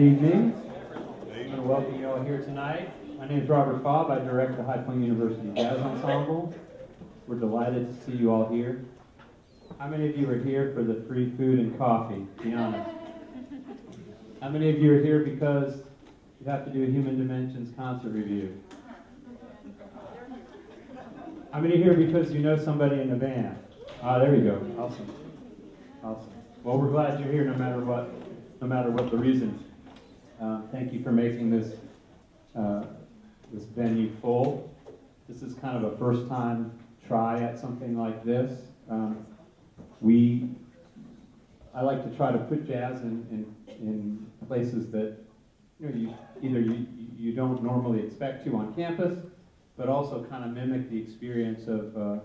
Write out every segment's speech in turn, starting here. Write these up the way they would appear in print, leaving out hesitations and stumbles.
evening. I want to welcome you all here tonight. My name is Robert Faub. I direct the High Point University Jazz Ensemble. We're delighted to see you all here. How many of you are here for the free food and coffee? Be honest. How many of you are here because you have to do a Human Dimensions concert review? How many are here because you know somebody in the band? Ah, there you go. Awesome. Awesome. Well, we're glad you're here no matter what the reason. Thank you for making this venue full. This is kind of a first time try at something like this. I like to try to put jazz in places that you don't normally expect to on campus, but also kind of mimic the experience of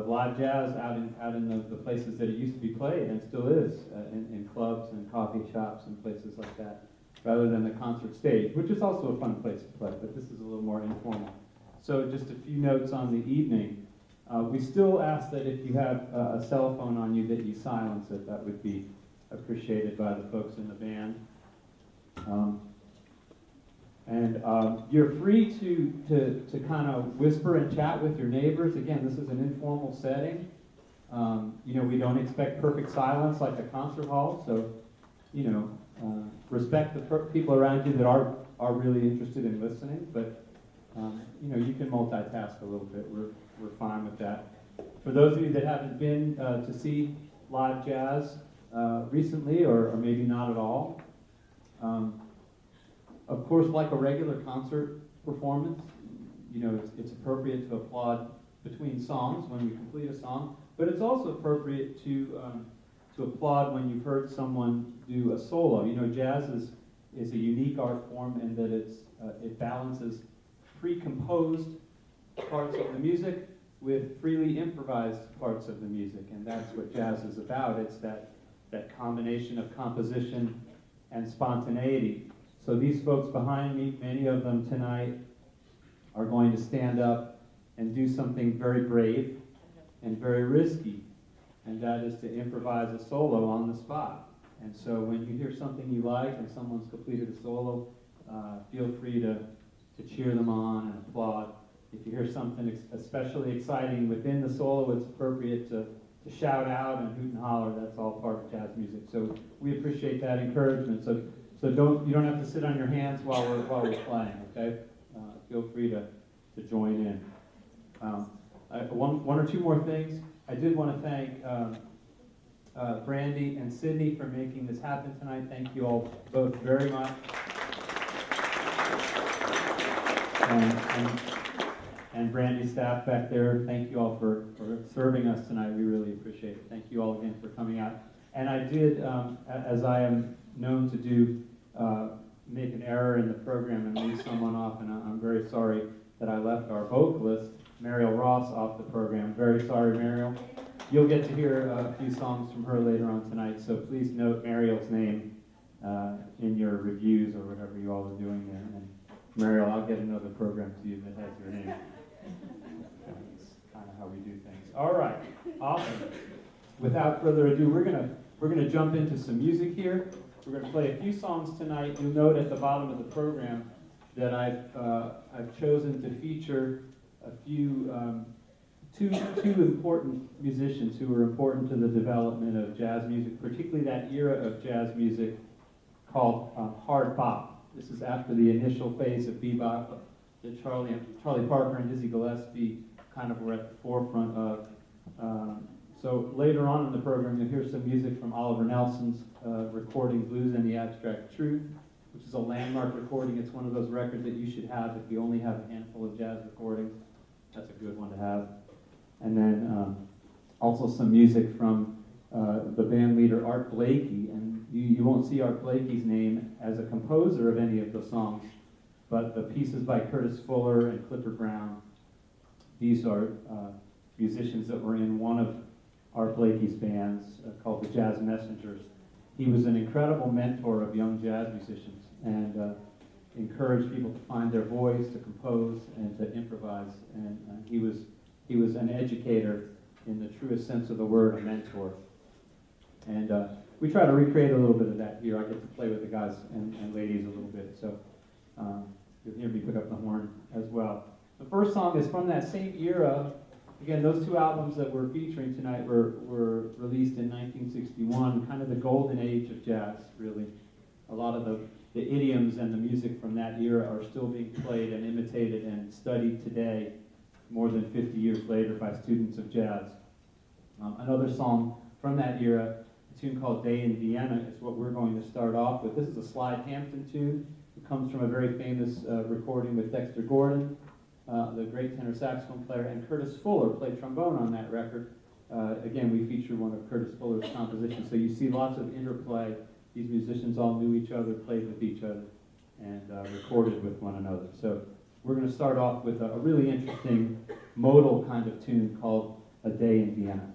live jazz out in the places that it used to be played and still is, in clubs and coffee shops and places like that, rather than the concert stage, which is also a fun place to play, but this is a little more informal. So just a few notes on the evening. We still ask that if you have a cell phone on you that you silence it. That would be appreciated by the folks in the band. You're free to kind of whisper and chat with your neighbors. Again, this is an informal setting. We don't expect perfect silence like a concert hall, so respect the people around you that are really interested in listening. But you can multitask a little bit. We're fine with that. For those of you that haven't been to see live jazz recently, or maybe not at all. Of course, like a regular concert performance, it's appropriate to applaud between songs when we complete a song, but it's also appropriate to applaud when you've heard someone do a solo. Jazz is a unique art form in that it balances pre-composed parts of the music with freely improvised parts of the music, and that's what jazz is about. It's that combination of composition and spontaneity. So these folks behind me, many of them tonight, are going to stand up and do something very brave and very risky, and that is to improvise a solo on the spot. And so when you hear something you like and someone's completed a solo, feel free to cheer them on and applaud. If you hear something especially exciting within the solo, it's appropriate to shout out and hoot and holler. That's all part of jazz music. So we appreciate that encouragement. So you don't have to sit on your hands while we're playing, okay? Feel free to join in. One or two more things. I did want to thank Brandy and Sydney for making this happen tonight. Thank you all both very much. And Brandy's staff back there, thank you all for serving us tonight. We really appreciate it. Thank you all again for coming out. And I did, as I am known to do, make an error in the program and leave someone off, and I'm very sorry that I left our vocalist, Mariel Ross, off the program. Very sorry, Mariel. You'll get to hear a few songs from her later on tonight, so please note Mariel's name in your reviews or whatever you all are doing there. And Mariel, I'll get another program to you that has your name. That's kind of how we do things. All right, awesome. Without further ado, we're gonna jump into some music here. We're going to play a few songs tonight. You'll note at the bottom of the program that I've chosen to feature a few two important musicians who were important to the development of jazz music, particularly that era of jazz music called hard bop. This is after the initial phase of bebop that Charlie Parker and Dizzy Gillespie kind of were at the forefront of. So later on in the program, you'll hear some music from Oliver Nelson's recording Blues and the Abstract Truth, which is a landmark recording. It's one of those records that you should have if you only have a handful of jazz recordings. That's a good one to have. And then also some music from the band leader Art Blakey. And you won't see Art Blakey's name as a composer of any of the songs, but the pieces by Curtis Fuller and Clifford Brown, these are musicians that were in one of Art Blakey's bands called the Jazz Messengers. He was an incredible mentor of young jazz musicians and encouraged people to find their voice, to compose, and to improvise. And he was an educator in the truest sense of the word, a mentor. And we try to recreate a little bit of that here. I get to play with the guys and ladies a little bit, so you'll hear me pick up the horn as well. The first song is from that same era. Again, those two albums that we're featuring tonight were released in 1961, kind of the golden age of jazz, really. A lot of the idioms and the music from that era are still being played and imitated and studied today, more than 50 years later, by students of jazz. Another song from that era, a tune called Day in Vienna, is what we're going to start off with. This is a slide Hampton tune. It comes from a very famous recording with Dexter Gordon, the great tenor saxophone player, and Curtis Fuller played trombone on that record. Again, we feature one of Curtis Fuller's compositions, so you see lots of interplay. These musicians all knew each other, played with each other, and recorded with one another. So we're going to start off with a really interesting modal kind of tune called A Day in Vienna.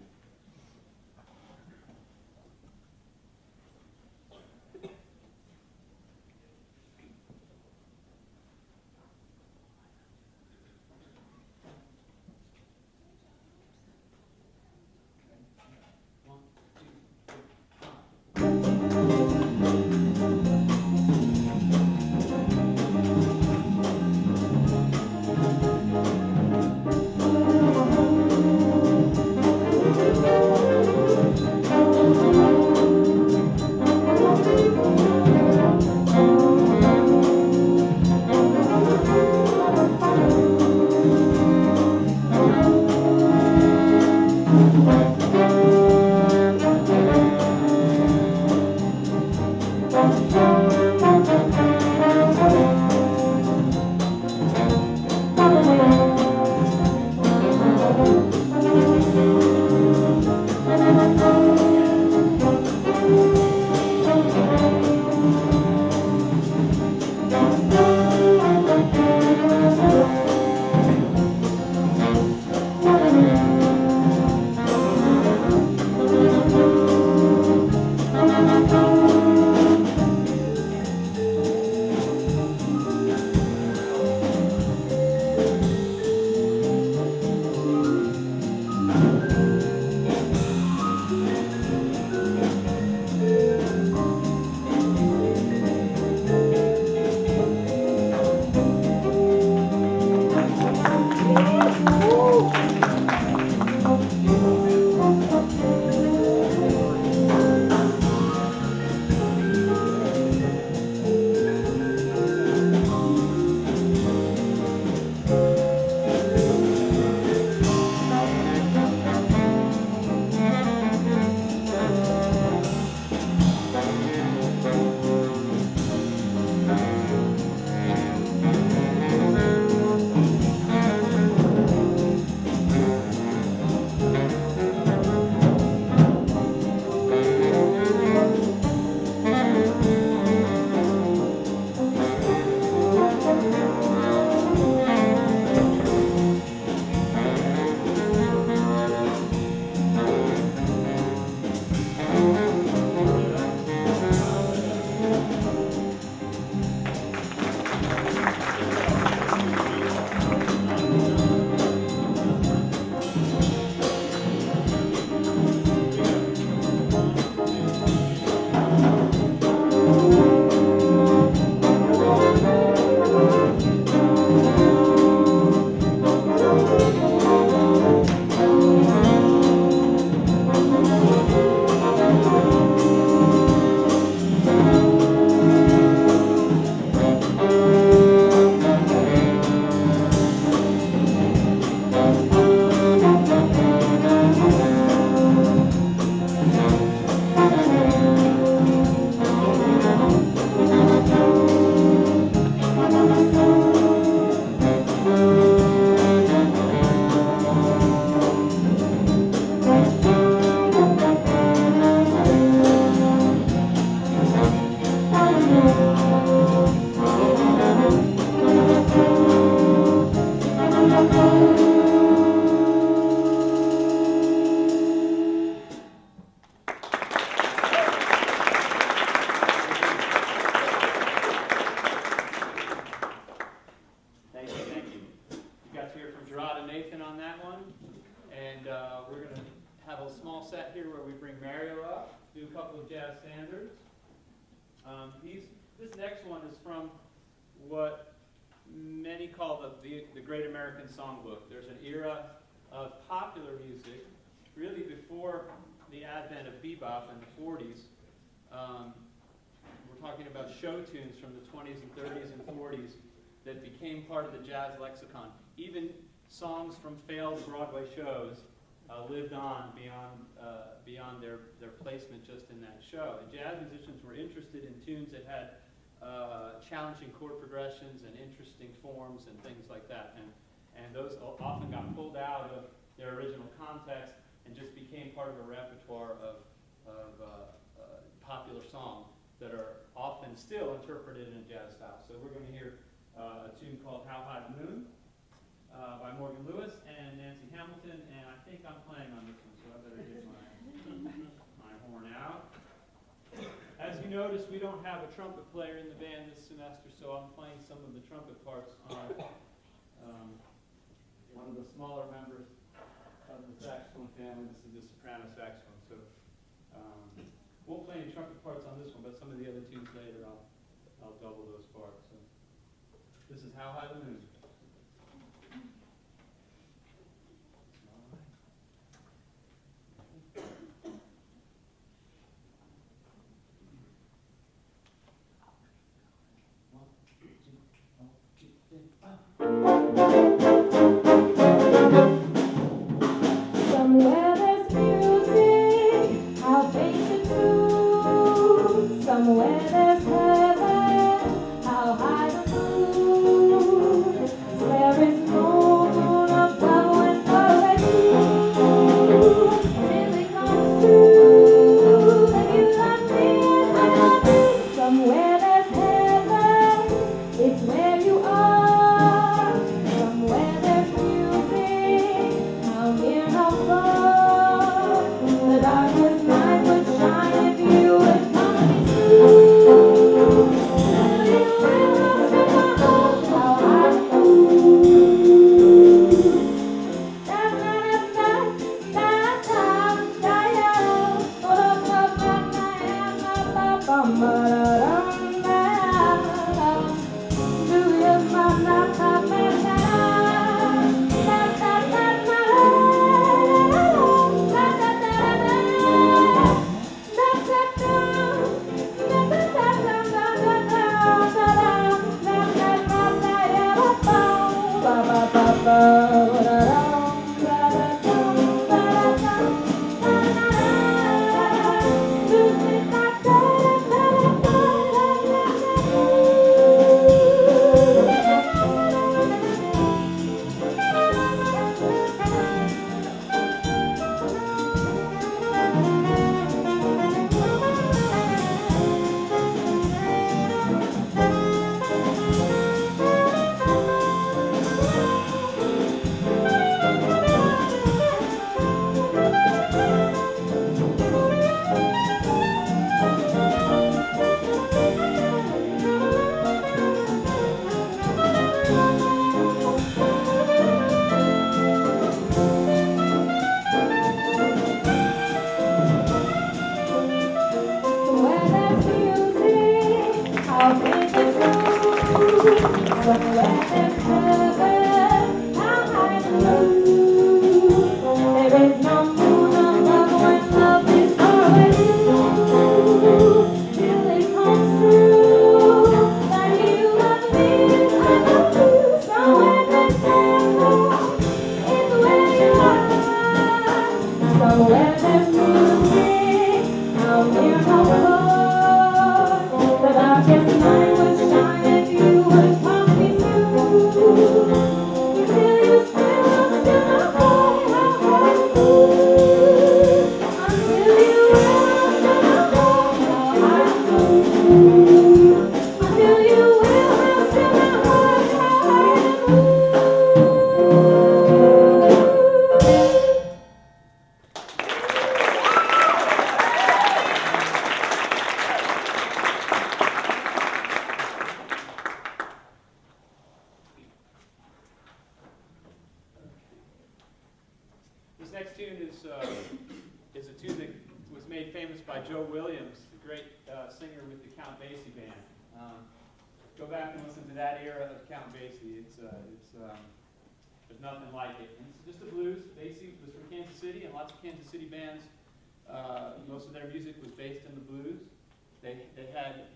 have a small set here where we bring Mario up, do a couple of jazz standards. This next one is from what many call the Great American Songbook. There's an era of popular music, really before the advent of bebop in the 40s. We're talking about show tunes from the 20s and 30s and 40s that became part of the jazz lexicon. Even songs from failed Broadway shows lived on beyond their placement just in that show. And jazz musicians were interested in tunes that had challenging chord progressions and interesting forms and things like that. And those often got pulled out of their original context and just became part of a repertoire of popular songs that are often still interpreted in a jazz style. So we're going to hear a tune called How High the Moon by Morgan Lewis and Nancy Hamilton, and I think I'm playing on this one, so I better get my horn out. As you notice, we don't have a trumpet player in the band this semester, so I'm playing some of the trumpet parts on one of the smaller members of the saxophone family. This is the soprano saxophone, so won't play any trumpet parts on this one, but some of the other tunes later I'll double those parts. So this is How High the Moon. Somewhere there's music, I'll take you to. Somewhere there's heaven, how high the moon. next tune is a tune that was made famous by Joe Williams, the great singer with the Count Basie band. Go back and listen to that era of Count Basie. There's nothing like it. And it's just a blues. Basie was from Kansas City, and lots of Kansas City bands, most of their music was based in the blues. They had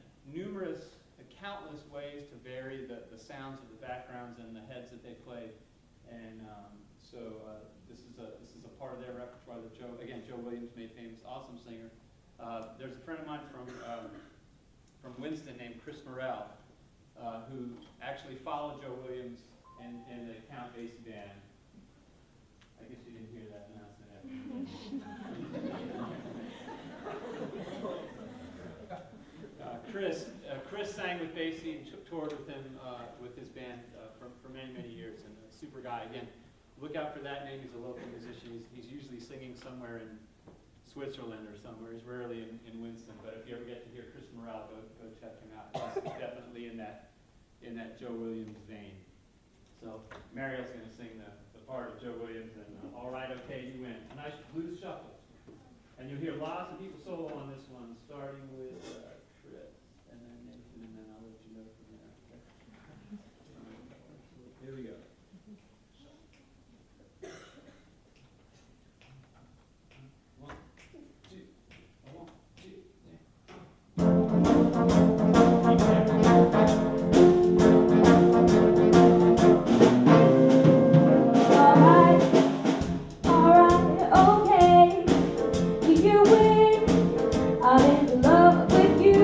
countless ways to vary the sounds of the backgrounds and the heads that they played. And this is a part of their repertoire that Joe Williams made famous. Awesome singer. There's a friend of mine from Winston named Chris Morrell, who actually followed Joe Williams in the Count Basie band. I guess you didn't hear that announcement. Chris sang with Basie and toured with him with his band for many, many years, and a super guy. Again, look out for that name. He's a local musician. He's usually singing somewhere in Switzerland or somewhere. He's rarely in Winston, but if you ever get to hear Chris Morrell, go check him out. He's definitely in that Joe Williams vein. So Mariel's going to sing the part of Joe Williams, and All Right, Okay, You Win. A nice blues shuffle. And you'll hear lots of people solo on this one, starting with Chris, and then Nathan, and then I'll let you know from there. Okay? Here we go. One, two, okay, you win. I'm in love with you.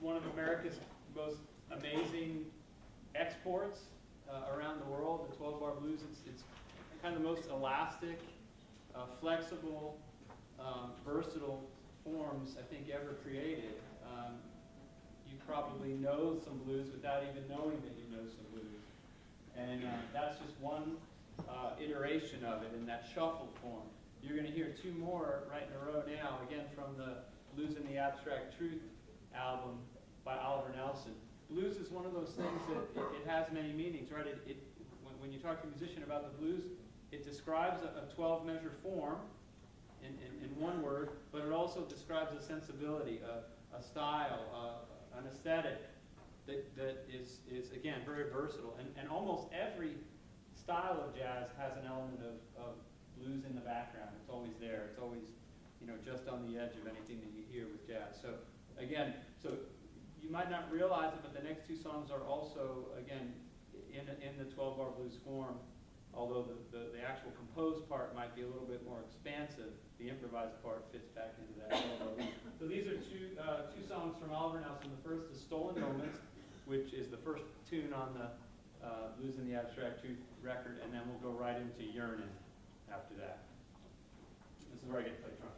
One of America's most amazing exports around the world, the 12-bar blues. It's kind of the most elastic, flexible, versatile forms I think ever created. You probably know some blues without even knowing that you know some blues. And that's just one iteration of it in that shuffle form. You're going to hear two more right in a row now, again from the Blues in the Abstract Truth album by Oliver Nelson. Blues is one of those things that it has many meanings, right? When you talk to a musician about the blues, it describes a 12-measure form in one word, but it also describes a sensibility, a style, an aesthetic that is again very versatile. And almost every style of jazz has an element of blues in the background. It's always there. It's always, just on the edge of anything that you hear with jazz. So again, you might not realize it, but the next two songs are also, again, in the 12-bar blues form, although the actual composed part might be a little bit more expansive. The improvised part fits back into that 12-bar blues. So these are two songs from Oliver Nelson. The first is Stolen Moments, which is the first tune on the Blues in the Abstract Truth record, and then we'll go right into Yearnin after that. This is where I get to play trumpet.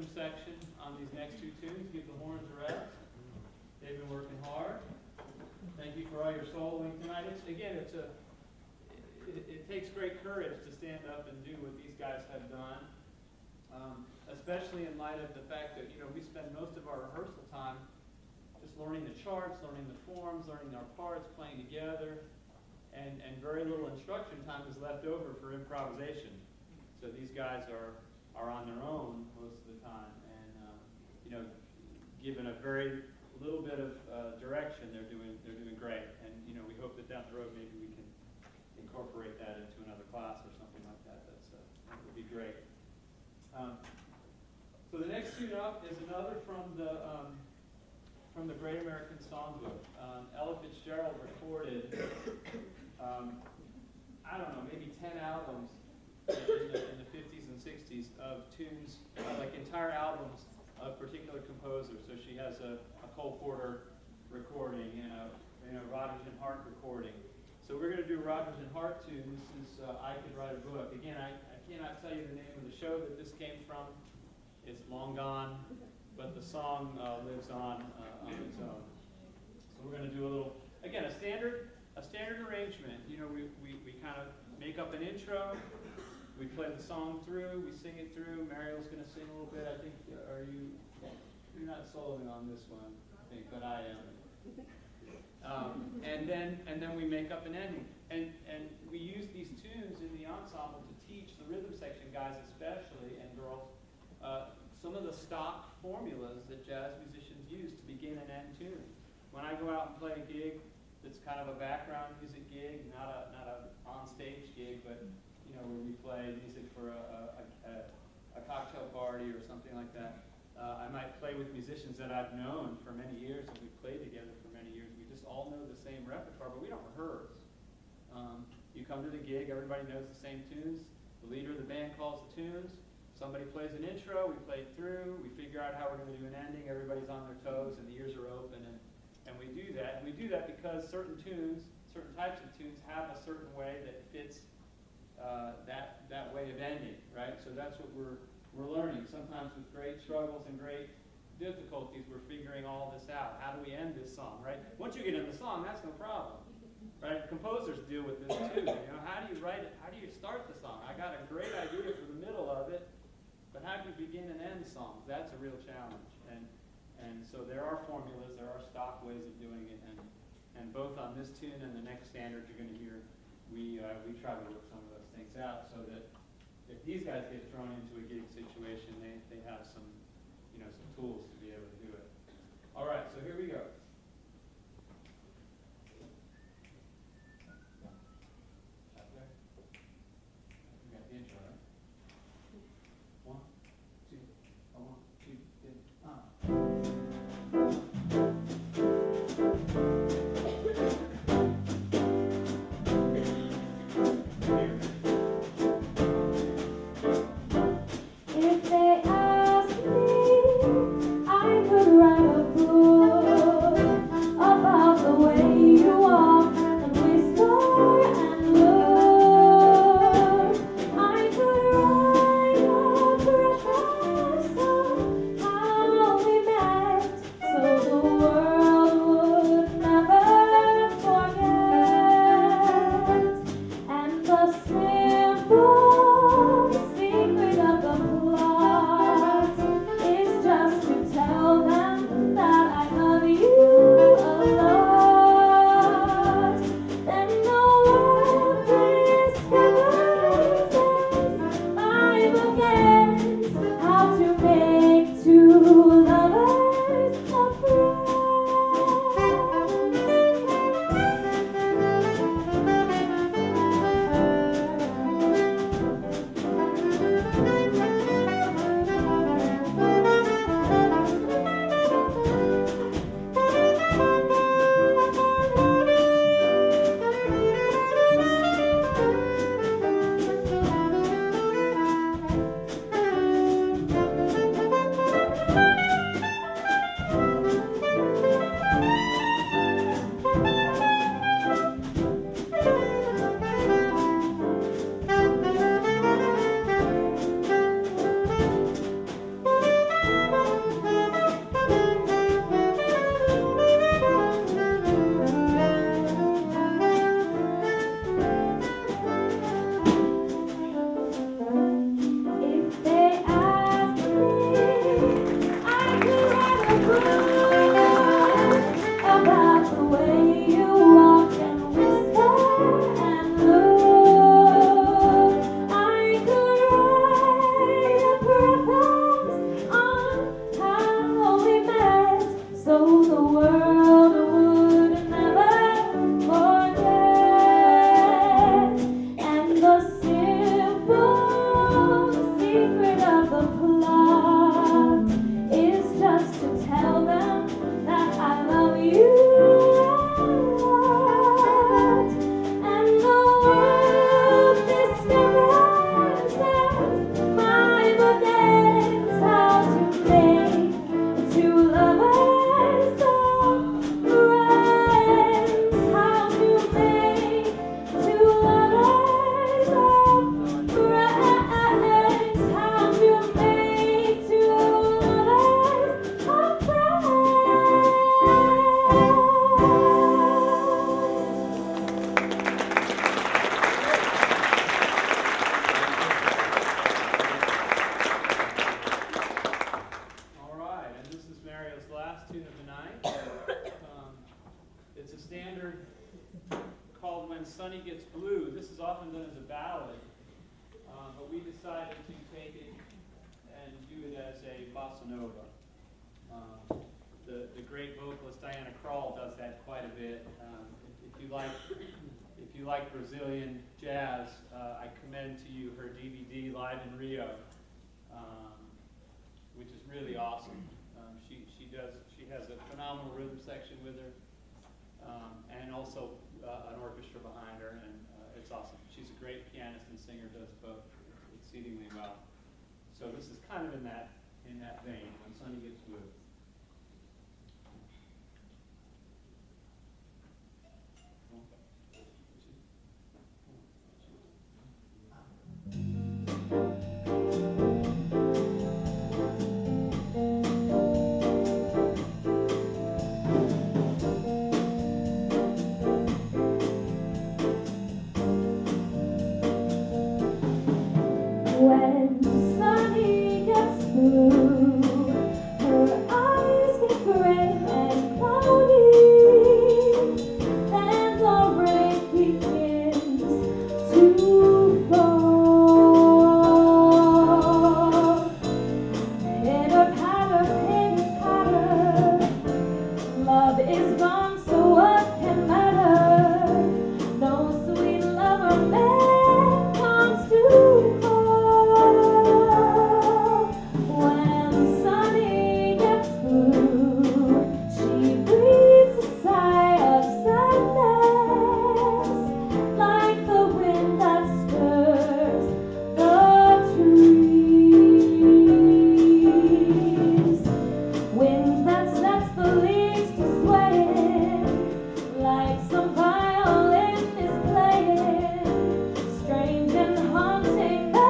rhythm section on these next two tunes. Give the horns a rest. They've been working hard. Thank you for all your soloing tonight. It takes great courage to stand up and do what these guys have done, especially in light of the fact that we spend most of our rehearsal time just learning the charts, learning the forms, learning our parts, playing together, and very little instruction time is left over for improvisation. So these guys are on their own most of the time, and given a very little bit of direction, they're doing great. And we hope that down the road maybe we can incorporate that into another class or something like that. That would be great. So the next tune up is another from the Great American Songbook. Ella Fitzgerald recorded, I don't know, maybe 10 albums in the 50s and 60s of tunes, like entire albums of particular composers. So she has a Cole Porter recording and a Rodgers and Hart recording. So we're going to do a Rodgers and Hart tune. This is I Could Write a Book. Again, I cannot tell you the name of the show that this came from. It's long gone, but the song lives on its own. So we're going to do a standard arrangement. We kind of make up an intro. We play the song through. We sing it through. Mariel's going to sing a little bit. I think. You're not soloing on this one, I think, but I am. And then we make up an ending. And we use these tunes in the ensemble to teach the rhythm section guys especially, and girls, some of the stock formulas that jazz musicians use to begin and end tunes. When I go out and play a gig that's kind of a background music gig, not a on-stage gig, but where we play music for a cocktail party or something like that, I might play with musicians that I've known for many years, and we've played together for many years. We just all know the same repertoire, but we don't rehearse. You come to the gig, everybody knows the same tunes. The leader of the band calls the tunes. Somebody plays an intro, we play it through, we figure out how we're going to do an ending, everybody's on their toes, and the ears are open, and we do that. And we do that because certain types of tunes have a certain way that fits that way of ending, right? So that's what we're learning. Sometimes with great struggles and great difficulties, we're figuring all this out. How do we end this song, right? Once you get in the song, that's no problem, right? Composers deal with this too. How do you write it? How do you start the song? I got a great idea for the middle of it, but how do you begin and end songs? That's a real challenge. And so there are formulas, there are stock ways of doing it, and both on this tune and the next standard you're going to hear, we try to work some of those things out so that if these guys get thrown into a gig situation, they have some tools to be able to do it. All right, so here we go. Up there? We got the intro, right? 1, 2, 1, 2, 3. If they ask me Sunny Gets Blue. This is often done as a ballad, but we decided to take it and do it as a bossa nova. The great vocalist Diana Krall does that quite a bit. If you like Brazilian jazz, I commend to you her DVD Live in Rio, which is really awesome. She has a phenomenal rhythm section with her, and also an orchestra behind her, and it's awesome. She's a great pianist and singer, does both exceedingly well. So this is kind of in that vein, When Sunny Gets Blue. When Sunny gets blue, her eyes get gray and cloudy, and the rain begins to fall. Pitter patter, love is gone, so what can matter? No sweet lover man comes to call. When Sunny gets blue, she breathes a sigh of sadness, like the wind that stirs the trees. Wind that sets the leaves to swaying, like some violin is playing, strange and haunting melodies.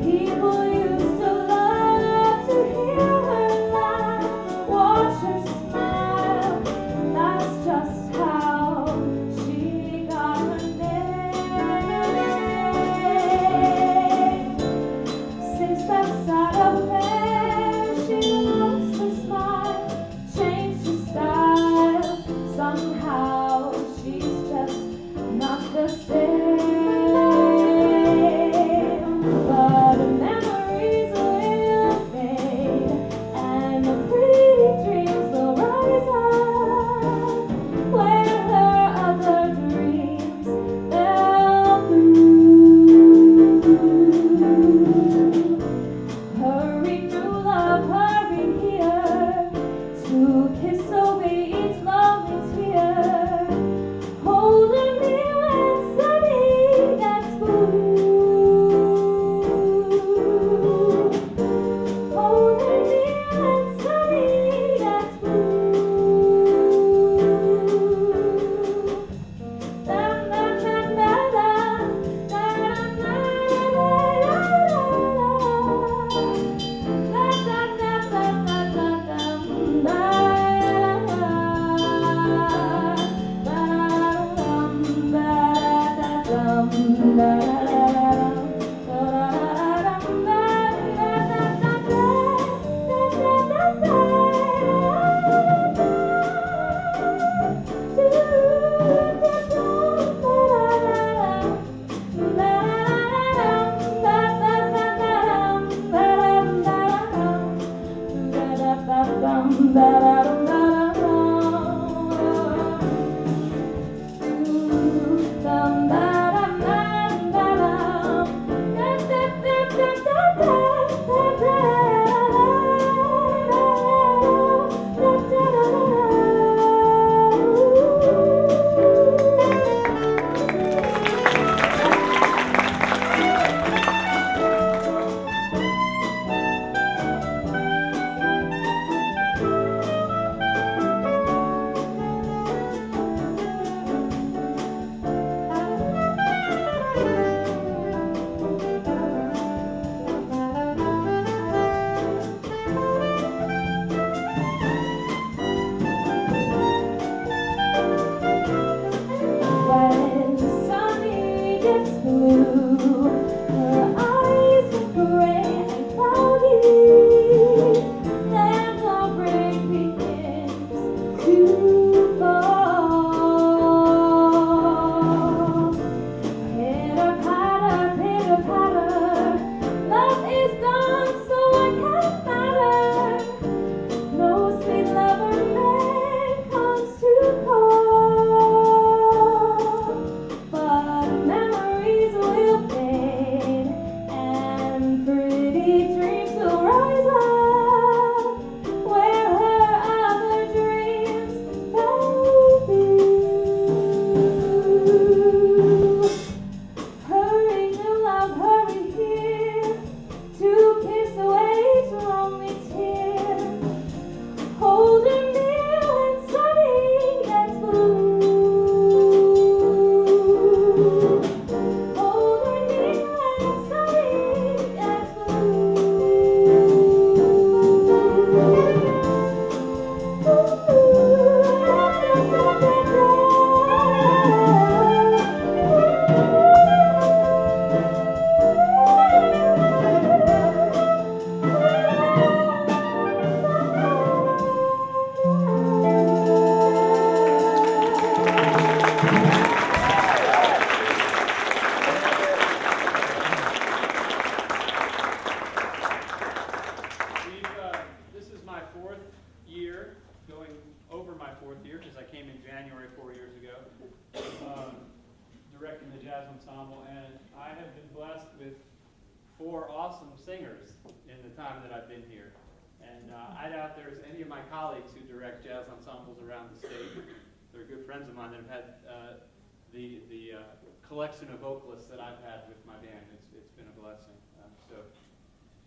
People used to love to hear her laugh, watch her smile. That's just how she got her name. Since that side affair, she lost her smile, changed her style. Somehow she's just not the same. But the memories will fade, and the pretty dreams will rise up, where her other dreams fell through. Hurry, new love, hurry here, to kiss away each lonely tear. Holding me when Sunny gets blue. Holding me when Sunny gets blue. Da da da da da, da da When Sunny gets blue, her eyes get gray and cloudy, then the rain begins and I have been blessed with 4 awesome singers in the time that I've been here. And I doubt there's any of my colleagues who direct jazz ensembles around the state. They're good friends of mine that have had the collection of vocalists that I've had with my band. It's been a blessing. So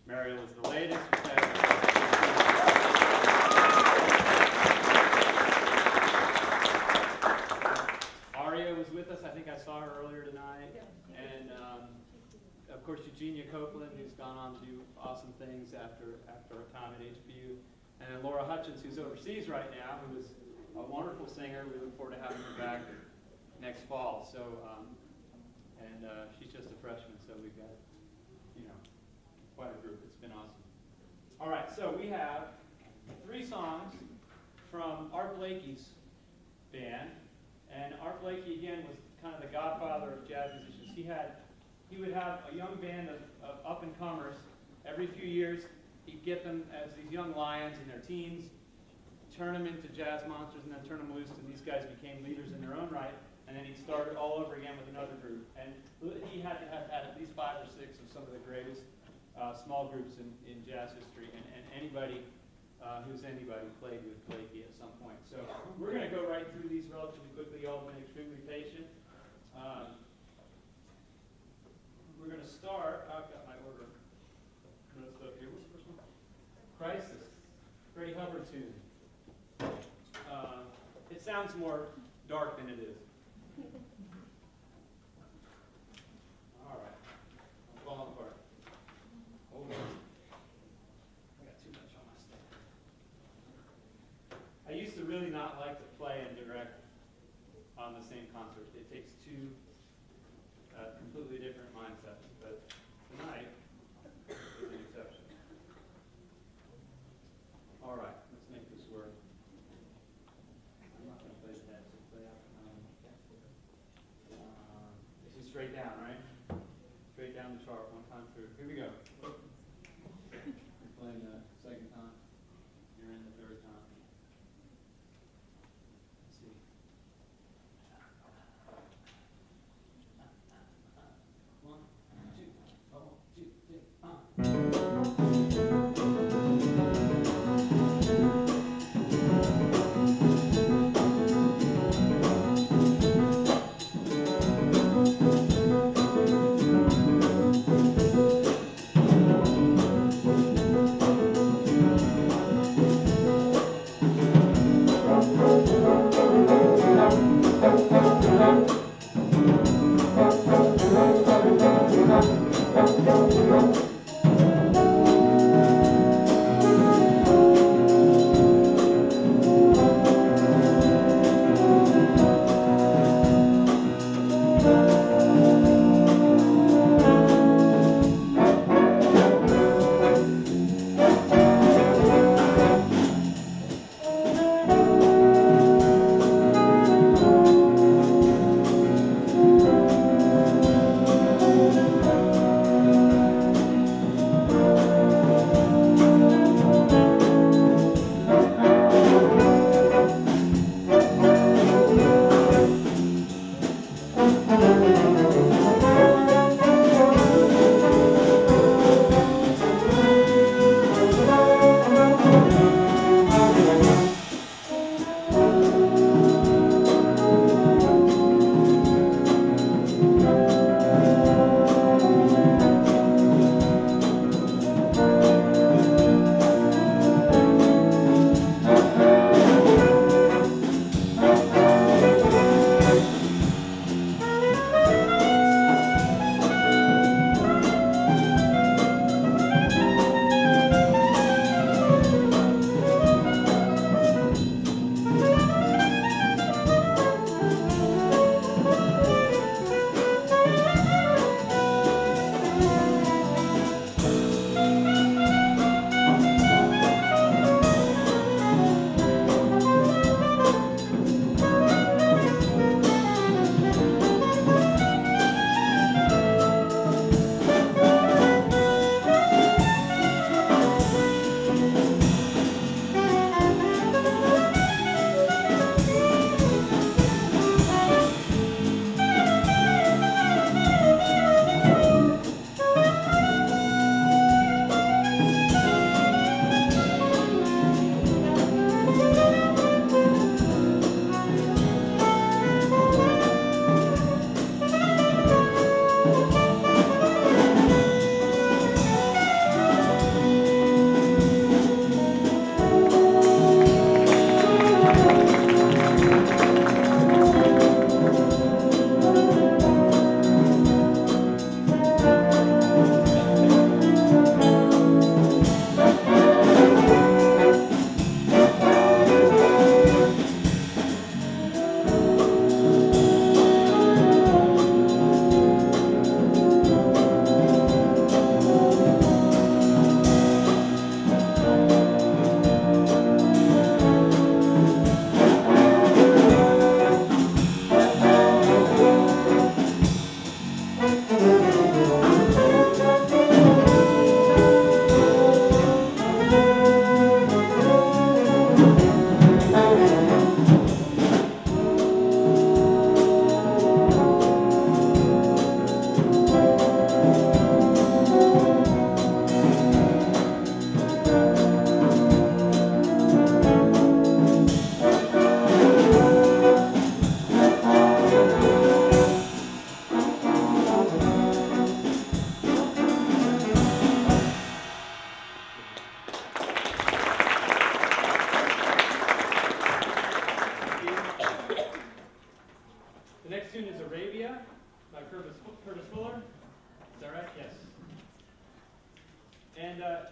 Mariel is the latest. Aria was with us. I think I saw her earlier tonight. And of course, Eugenia Copeland, who's gone on to do awesome things after her time at HBU. And then Laura Hutchins, who's overseas right now, who is a wonderful singer. We look forward to having her back next fall. So, she's just a freshman, so we've got, quite a group. It's been awesome. All right, so we have 3 songs from Art Blakey's band. And Art Blakey, again, was kind of the godfather of jazz musicians. He would have a young band of up-and-comers. Every few years, he'd get them as these young lions in their teens, turn them into jazz monsters, and then turn them loose, and these guys became leaders in their own right. And then he'd start it all over again with another group. And he had to have had at least 5 or 6 of some of the greatest small groups in jazz history. And anybody who's anybody played with Blakey at some point. So we're going to go right through these relatively quickly. Y'all have been extremely patient. We're going to start. I've got my order notes up here. What's the first one? Crisis. Freddie Hubbard tune. It sounds more dark than it is. All right. I'm falling apart. Hold on. I got too much on my stuff. I used to really not like to play and direct on the same concert. It takes 2 completely different mindsets, but tonight is an exception. All right, let's make this work. I'm not going to play the head, so play out. This is straight down, right? Straight down the chart, 1 time through. Here we go. You're playing the 2nd time. You're in the 3rd time. Let's see. 1, 2, 1, 2, 3,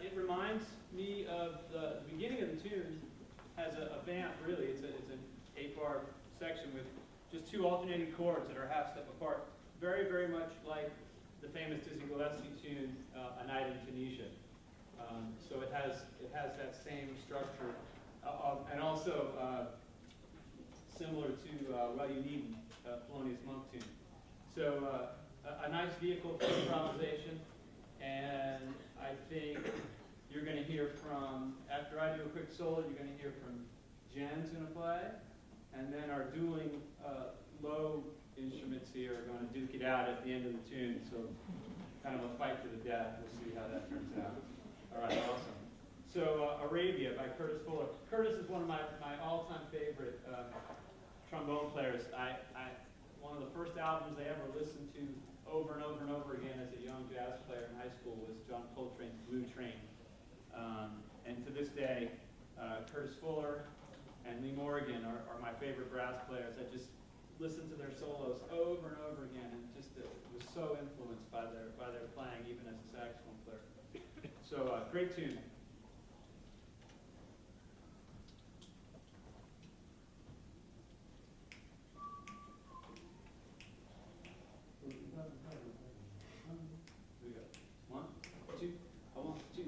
it reminds me of the beginning of the tune has a vamp, really. It's an 8-bar section with just 2 alternating chords that are half step apart. Very, very much like the famous Dizzy Gillespie tune, A Night in Tunisia. So it has that same structure, and also similar to Well You Needn't, Thelonious Monk tune. So a nice vehicle for improvisation, and I think you're going to hear from, after I do a quick solo, you're going to hear from Jenn's going to play, and then our dueling low instruments here are going to duke it out at the end of the tune, so kind of a fight to the death. We'll see how that turns out. All right, awesome. So Arabia by Curtis Fuller. Curtis is one of my all-time favorite trombone players. One of the first albums I ever listened to over and over and over again as a young jazz player in high school was John Coltrane's Blue Train. And to this day, Curtis Fuller and Lee Morgan are my favorite brass players. I just listen to their solos over and over again, and just was so influenced by their playing, even as a saxophone player. So great tune. Here we go. 1, 2, 1, 2,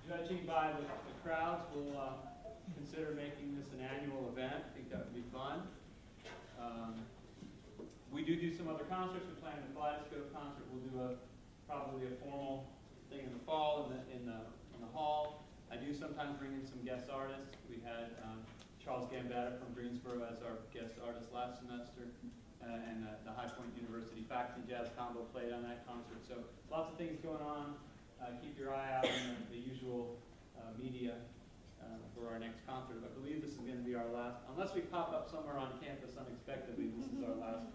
Judging by the crowds, we'll consider making this an annual event. I think that would be fun. We do some other concerts. We're planning a Kaleidoscope concert. We'll do probably a formal thing in the fall in the hall. I do sometimes bring in some guest artists. We had Charles Gambetta from Greensboro as our guest artist last semester, and the High Point University Faculty Jazz Combo played on that concert. So lots of things going on. Keep your eye out on the usual media for our next concert. I believe this is going to be our last, unless we pop up somewhere on campus unexpectedly, this is our last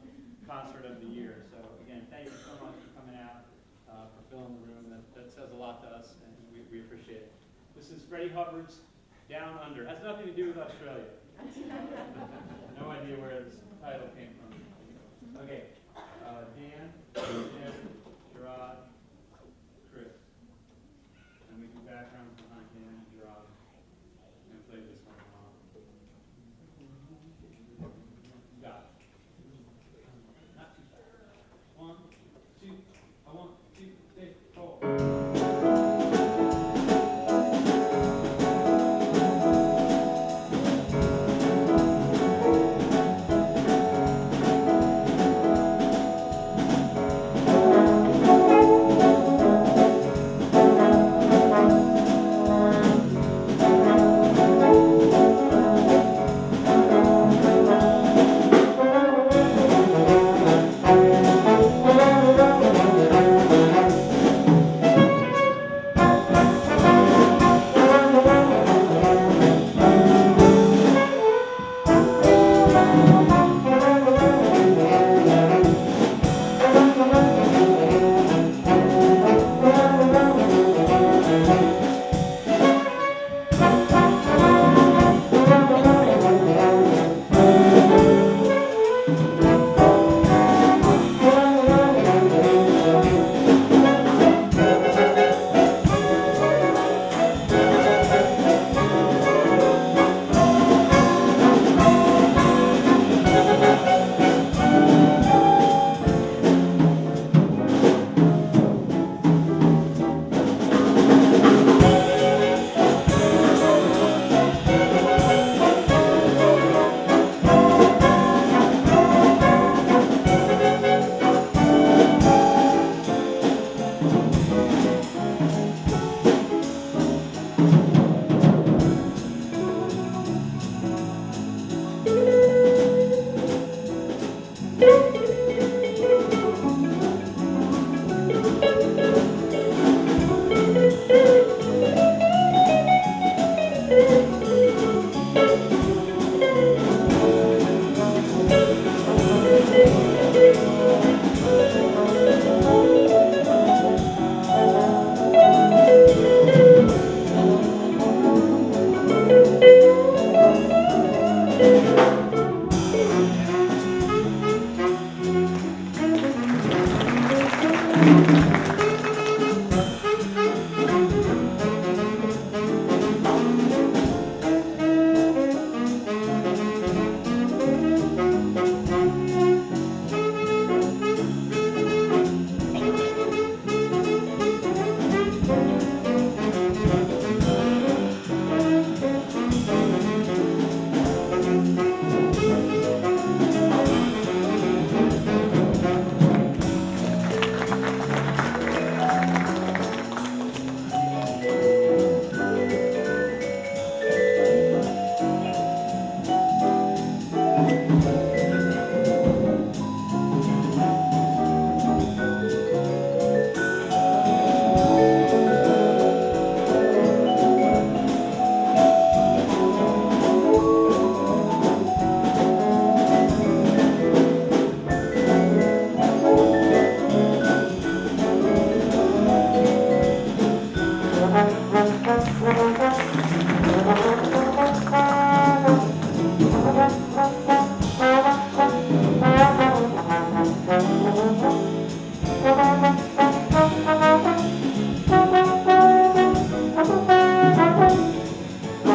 concert of the year. So again, thank you so much for coming out, for filling the room. That says a lot to us, and we appreciate it. This is Freddie Hubbard's Down Under. Has nothing to do with Australia. No idea where this title came from. Okay, Dan, Jenn, Jerod, Chris. And we do backgrounds behind Dan and Jerod. I'm going to play this one along. Got it. Not too fast. 1, 2, 1, 2, 3, 4.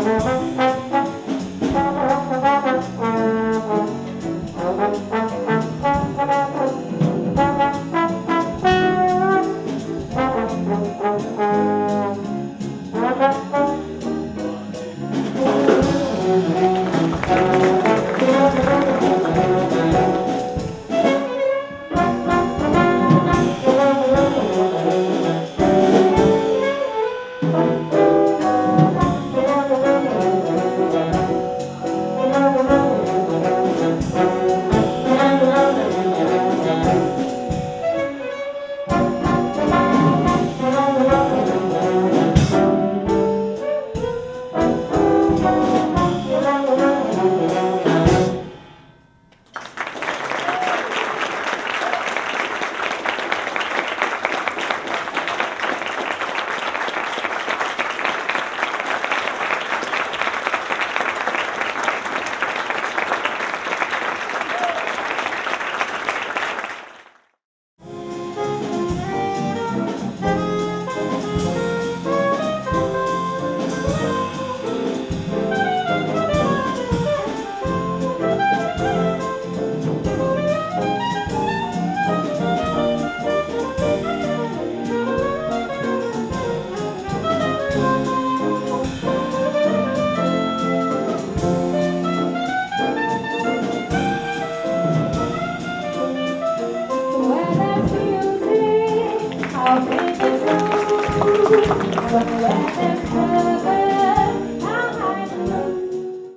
When there's heaven